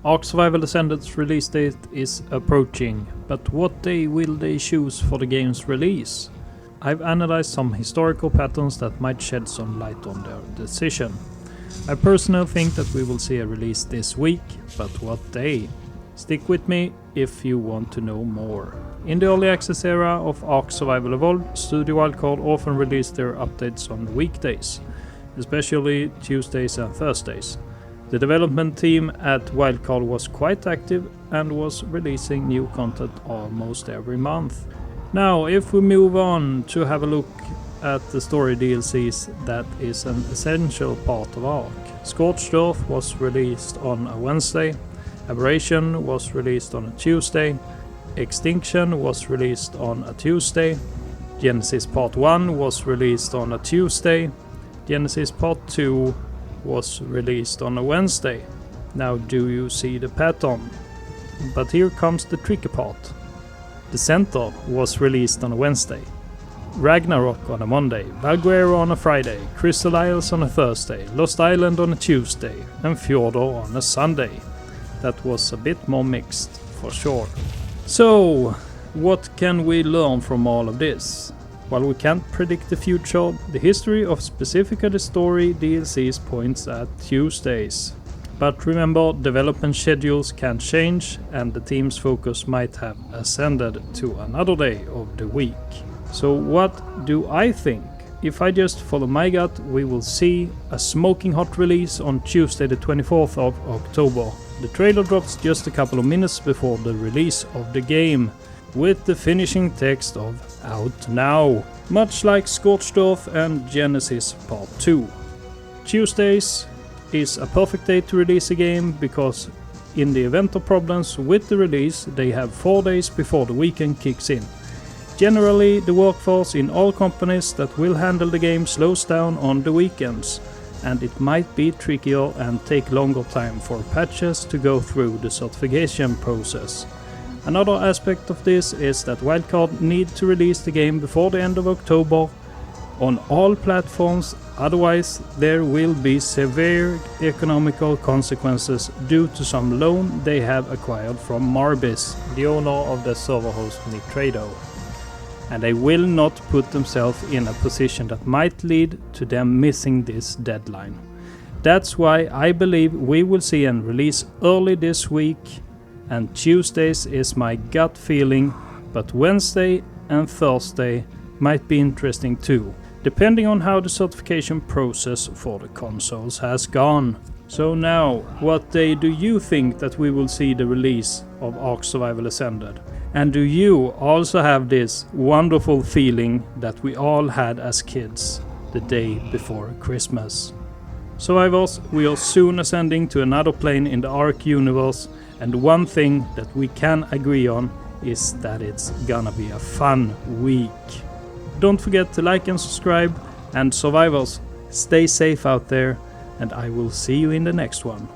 ARK Survival Ascended's release date is approaching, but what day will they choose for the game's release? I've analyzed some historical patterns that might shed some light on their decision. I personally think that we will see a release this week, but what day? Stick with me if you want to know more. In the early access era of ARK Survival Evolved, Studio Wildcard often released their updates on weekdays, especially Tuesdays and Thursdays. The development team at Wildcard was quite active and was releasing new content almost every month. Now, if we move on to have a look at the story DLCs that is an essential part of ARK. Scorched Earth was released on a Wednesday, Aberration was released on a Tuesday, Extinction was released on a Tuesday, Genesis Part 1 was released on a Tuesday, Genesis Part 2 was released on a Wednesday. Now do you see the pattern? But here comes the tricky part. The Center was released on a Wednesday, Ragnarok on a Monday, Valguero on a Friday, Crystal Isles on a Thursday, Lost Island on a Tuesday, and Fjordor on a Sunday. That was a bit more mixed, for sure. So, what can we learn from all of this? While we can't predict the future, the history of specifically the story DLCs points at Tuesdays. But remember, development schedules can change and the team's focus might have ascended to another day of the week. So what do I think? If I just follow my gut, we will see a smoking hot release on Tuesday the 24th of October. The trailer drops just a couple of minutes before the release of the game, with the finishing text of "Out Now", much like Scorched Earth and Genesis Part 2. Tuesdays is a perfect day to release a game because in the event of problems with the release, they have 4 days before the weekend kicks in. Generally, the workforce in all companies that will handle the game slows down on the weekends, and it might be trickier and take longer time for patches to go through the certification process. Another aspect of this is that Wildcard need to release the game before the end of October on all platforms, otherwise there will be severe economical consequences due to some loan they have acquired from Marbis, the owner of the server host Nitrado. And they will not put themselves in a position that might lead to them missing this deadline. That's why I believe we will see a release early this week, and Tuesdays is my gut feeling, but Wednesday and Thursday might be interesting too, depending on how the certification process for the consoles has gone. So now, what day do you think that we will see the release of ARK Survival Ascended? And do you also have this wonderful feeling that we all had as kids the day before Christmas? Survivors, we are soon ascending to another plane in the ARK universe, and one thing that we can agree on is that it's gonna be a fun week. Don't forget to like and subscribe, and survivors, stay safe out there, and I will see you in the next one.